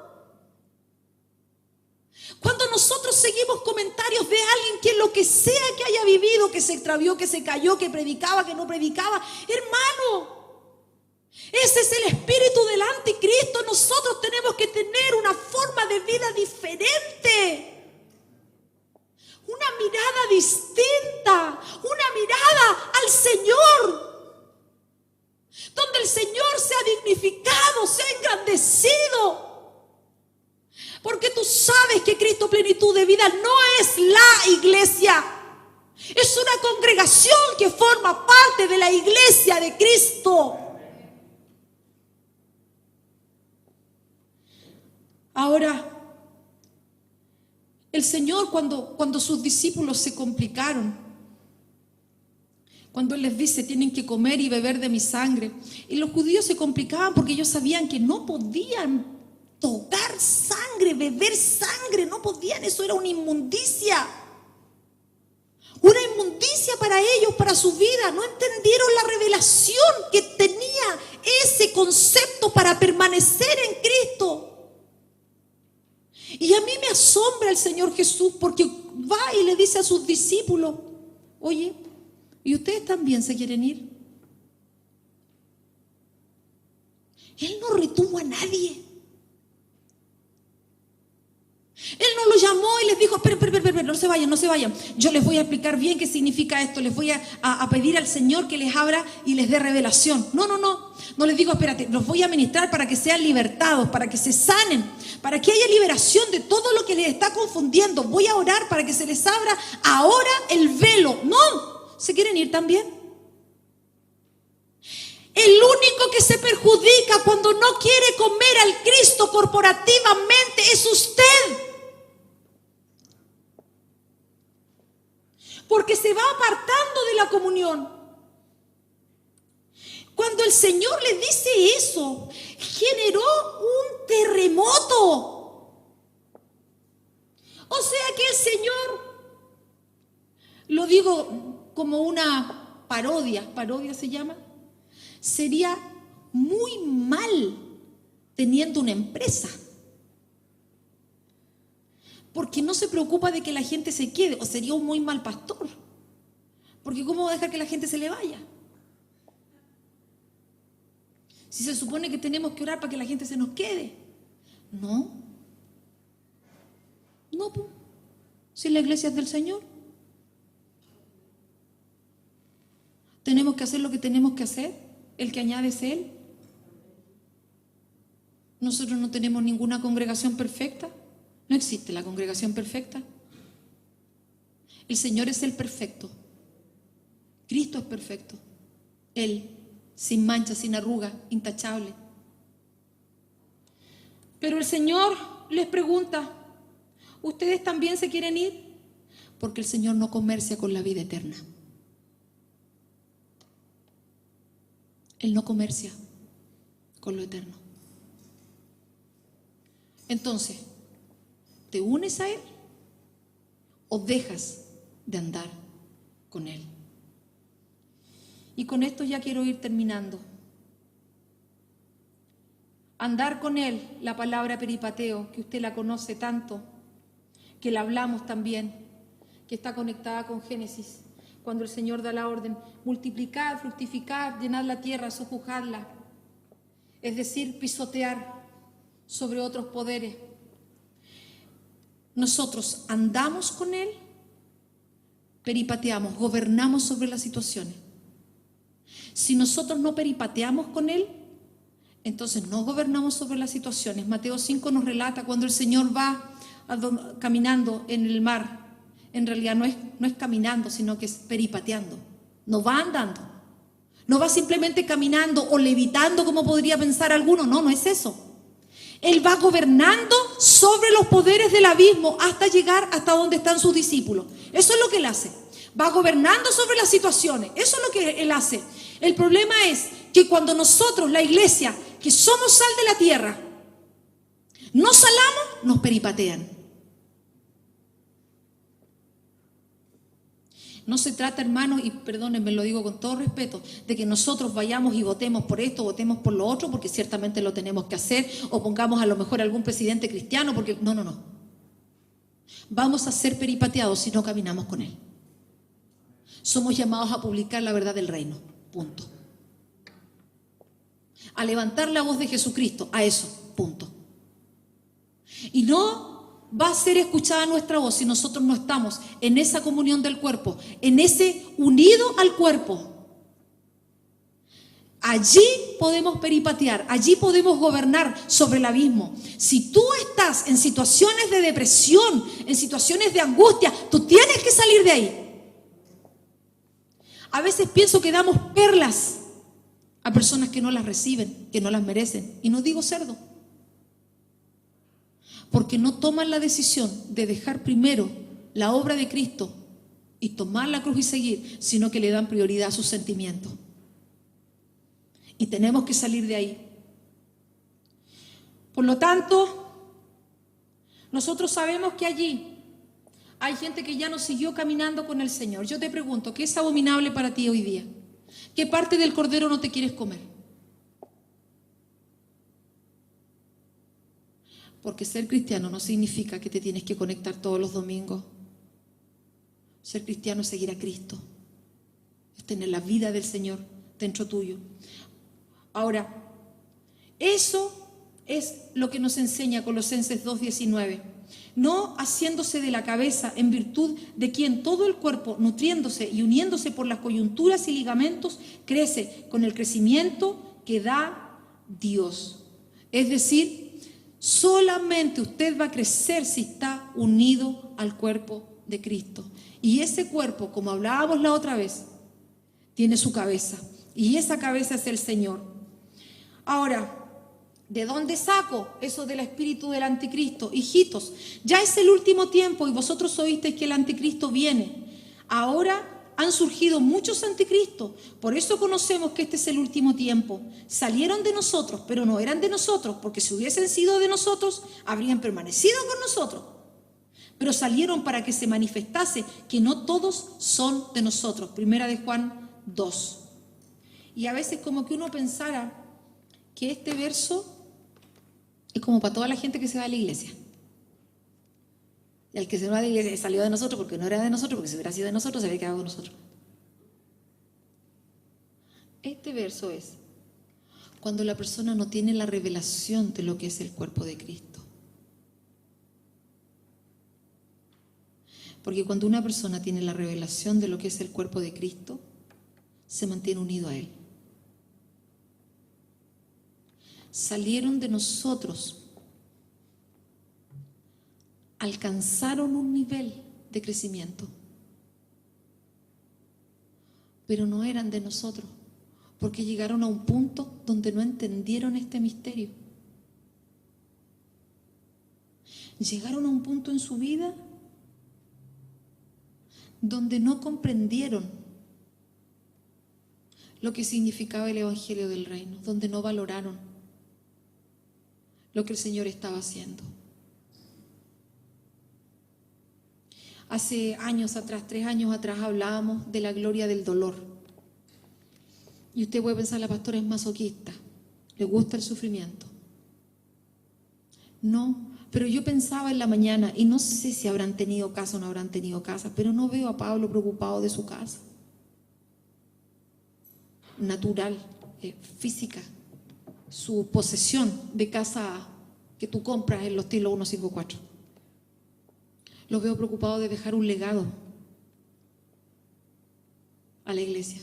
Cuando nosotros seguimos comentarios de alguien que lo que sea que haya vivido, que se extravió, que se cayó, que predicaba, que no predicaba, hermano, ese es el espíritu del anticristo. Nosotros tenemos que tener una forma de vida diferente, una mirada distinta, una mirada al Señor, donde el Señor sea dignificado, sea engrandecido. Porque tú sabes que Cristo Plenitud de Vida no es la iglesia. Es una congregación que forma parte de la iglesia de Cristo. Ahora, el Señor cuando sus discípulos se complicaron, cuando Él les dice tienen que comer y beber de mi sangre, y los judíos se complicaban porque ellos sabían que no podían tocar sangre, beber sangre, no podían, eso era una inmundicia para ellos, para su vida. No entendieron la revelación que tenía ese concepto para permanecer en Cristo. Y a mí me asombra el Señor Jesús, porque va y le dice a sus discípulos: oye, ¿y ustedes también se quieren ir? Él no retuvo a nadie. Él no los llamó y les dijo: esperen, no se vayan. Yo les voy a explicar bien qué significa esto. Les voy a pedir al Señor que les abra y les dé revelación. No les digo: espérate, los voy a ministrar para que sean libertados, para que se sanen, para que haya liberación de todo lo que les está confundiendo. Voy a orar para que se les abra ahora el velo. No, ¿se quieren ir también? El único que se perjudica cuando no quiere comer al Cristo corporativamente es usted. Porque se va apartando de la comunión. Cuando el Señor le dice eso, generó un terremoto. O sea que el Señor, lo digo como una parodia se llama, sería muy mal teniendo una empresa. Porque no se preocupa de que la gente se quede, o sería un muy mal pastor. Porque ¿cómo va a dejar que la gente se le vaya? Si se supone que tenemos que orar para que la gente se nos quede. No, si la iglesia es del Señor, tenemos que hacer lo que tenemos que hacer. El que añade es Él. Nosotros no tenemos ninguna congregación perfecta. No existe la congregación perfecta. El Señor es el perfecto. Cristo es perfecto. Él, sin mancha, sin arruga, intachable. Pero el Señor les pregunta: ¿ustedes también se quieren ir? Porque el Señor no comercia con la vida eterna. Él no comercia con lo eterno. Entonces, ¿te unes a Él o dejas de andar con Él? Y con esto ya quiero ir terminando. Andar con Él, la palabra peripateo, que usted la conoce tanto, que la hablamos también, que está conectada con Génesis, cuando el Señor da la orden: multiplicar, fructificar, llenar la tierra, sojuzgarla. Es decir, pisotear sobre otros poderes. Nosotros andamos con Él, peripateamos, gobernamos sobre las situaciones. Si nosotros no peripateamos con Él, entonces no gobernamos sobre las situaciones. Mateo 5 nos relata cuando el Señor va caminando en el mar. En realidad no es caminando, sino que es peripateando. No va andando. No va simplemente caminando o levitando como podría pensar alguno. No, no es eso. Él va gobernando sobre los poderes del abismo hasta llegar hasta donde están sus discípulos. Eso es lo que Él hace. Va gobernando sobre las situaciones. Eso es lo que Él hace. El problema es que cuando nosotros, la iglesia, que somos sal de la tierra, no salamos, nos peripatean. No se trata, hermanos, y perdónenme, lo digo con todo respeto, de que nosotros vayamos y votemos por esto, votemos por lo otro, porque ciertamente lo tenemos que hacer, o pongamos a lo mejor algún presidente cristiano, porque no. Vamos a ser peripateados si no caminamos con Él. Somos llamados a publicar la verdad del reino, punto. A levantar la voz de Jesucristo, a eso, punto. Y no va a ser escuchada nuestra voz si nosotros no estamos en esa comunión del cuerpo, en ese unido al cuerpo. Allí podemos peripatear, allí podemos gobernar sobre el abismo. Si tú estás en situaciones de depresión, en situaciones de angustia, tú tienes que salir de ahí. A veces pienso que damos perlas a personas que no las reciben, que no las merecen. Y no digo cerdo. Porque no toman la decisión de dejar primero la obra de Cristo y tomar la cruz y seguir, sino que le dan prioridad a sus sentimientos. Y tenemos que salir de ahí. Por lo tanto, nosotros sabemos que allí hay gente que ya no siguió caminando con el Señor. Yo te pregunto, ¿qué es abominable para ti hoy día? ¿Qué parte del cordero no te quieres comer? Porque ser cristiano no significa que te tienes que conectar todos los domingos. Ser cristiano es seguir a Cristo. Es tener la vida del Señor dentro tuyo. Ahora, eso es lo que nos enseña Colosenses 2:19. No haciéndose de la cabeza en virtud de quien todo el cuerpo, nutriéndose y uniéndose por las coyunturas y ligamentos, crece con el crecimiento que da Dios. Es decir, solamente usted va a crecer si está unido al cuerpo de Cristo. Y ese cuerpo, como hablábamos la otra vez, tiene su cabeza. Y esa cabeza es el Señor. Ahora, ¿de dónde saco eso del espíritu del anticristo? Hijitos, ya es el último tiempo y vosotros oísteis que el anticristo viene. Ahora han surgido muchos anticristos, por eso conocemos que este es el último tiempo. Salieron de nosotros, pero no eran de nosotros, porque si hubiesen sido de nosotros, habrían permanecido con nosotros. Pero salieron para que se manifestase que no todos son de nosotros. Primera de Juan 2. Y a veces como que uno pensara que este verso es como para toda la gente que se va a la iglesia. Y al que se va a la iglesia salió de nosotros porque no era de nosotros, porque si hubiera sido de nosotros se habría quedado con nosotros. Este verso es cuando la persona no tiene la revelación de lo que es el cuerpo de Cristo. Porque cuando una persona tiene la revelación de lo que es el cuerpo de Cristo, se mantiene unido a Él. Salieron de nosotros, alcanzaron un nivel de crecimiento, pero no eran de nosotros, porque llegaron a un punto donde no entendieron este misterio. Llegaron a un punto en su vida donde no comprendieron lo que significaba el Evangelio del Reino, donde no valoraron lo que el Señor estaba haciendo. Hace años atrás, 3 años atrás, hablábamos de la gloria del dolor. Y usted puede pensar, la pastora es masoquista, le gusta el sufrimiento. No, pero yo pensaba en la mañana, y no sé si habrán tenido casa o no habrán tenido casa, pero no veo a Pablo preocupado de su casa. Natural, física, su posesión de casa que tú compras en los estilos 154. Lo veo preocupado de dejar un legado. a la iglesia.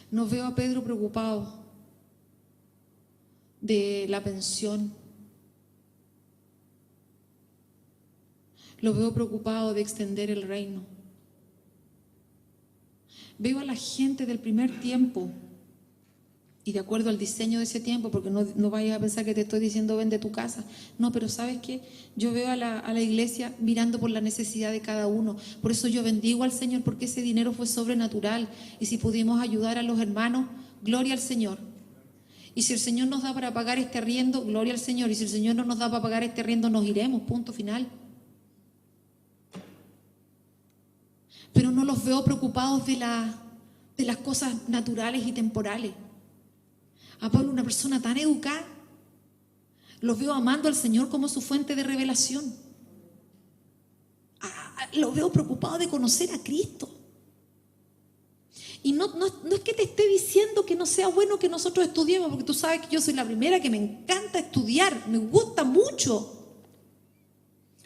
No veo a Pedro preocupado de la pensión. Lo veo preocupado de extender el reino. Veo a la gente del primer tiempo y de acuerdo al diseño de ese tiempo, porque no vayas a pensar que te estoy diciendo vende tu casa. No, pero ¿sabes qué? Yo veo a la iglesia mirando por la necesidad de cada uno. Por eso yo bendigo al Señor, porque ese dinero fue sobrenatural. Y si pudimos ayudar a los hermanos, gloria al Señor. Y si el Señor nos da para pagar este arriendo, gloria al Señor. Y si el Señor no nos da para pagar este arriendo, nos iremos, punto final. Pero no los veo preocupados de las cosas naturales y temporales. A Pablo, una persona tan educada, los veo amando al Señor como su fuente de revelación. Los veo preocupado de conocer a Cristo. Y no es que te esté diciendo que no sea bueno que nosotros estudiemos, porque tú sabes que yo soy la primera que me encanta estudiar, me gusta mucho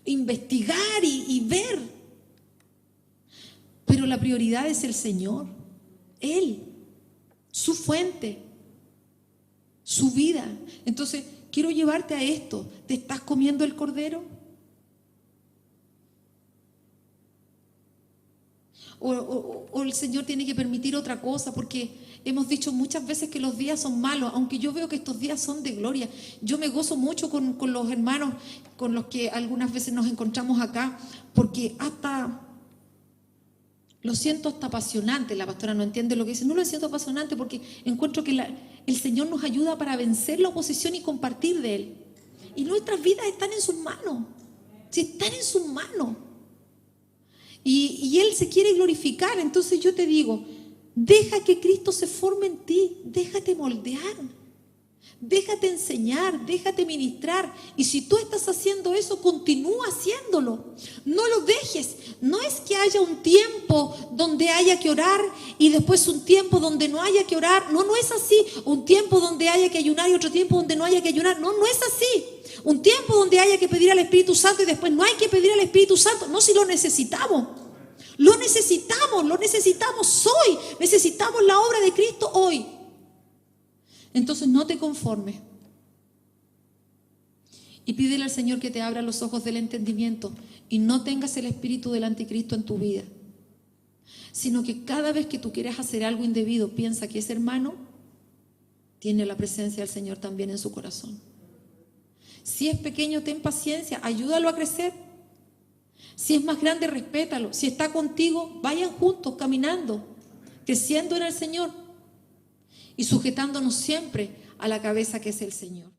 investigar y ver. Pero la prioridad es el Señor, Él, su fuente, su vida. Entonces, quiero llevarte a esto. ¿Te estás comiendo el cordero? O el Señor tiene que permitir otra cosa, porque hemos dicho muchas veces que los días son malos, aunque yo veo que estos días son de gloria. Yo me gozo mucho con los hermanos con los que algunas veces nos encontramos acá, porque hasta lo siento hasta apasionante. La pastora no entiende lo que dice. No lo siento apasionante porque encuentro que el Señor nos ayuda para vencer la oposición y compartir de Él. Y nuestras vidas están en sus manos. Si están en sus manos. Y Él se quiere glorificar. Entonces yo te digo, deja que Cristo se forme en ti. Déjate moldear. Déjate enseñar, déjate ministrar. Y si tú estás haciendo eso, continúa haciéndolo. No lo dejes. No es que haya un tiempo donde haya que orar y después un tiempo donde no haya que orar. No es así. Un tiempo donde haya que ayunar y otro tiempo donde no haya que ayunar. No es así. Un tiempo donde haya que pedir al Espíritu Santo y después no hay que pedir al Espíritu Santo. No, si lo necesitamos. Lo necesitamos hoy. Necesitamos la obra de Cristo hoy. Entonces no te conformes y pídele al Señor que te abra los ojos del entendimiento y no tengas el espíritu del anticristo en tu vida, sino que cada vez que tú quieras hacer algo indebido, piensa que ese hermano tiene la presencia del Señor también en su corazón. Si es pequeño, ten paciencia, ayúdalo a crecer. Si es más grande, respétalo. Si está contigo, vayan juntos caminando, creciendo en el Señor y sujetándonos siempre a la cabeza que es el Señor.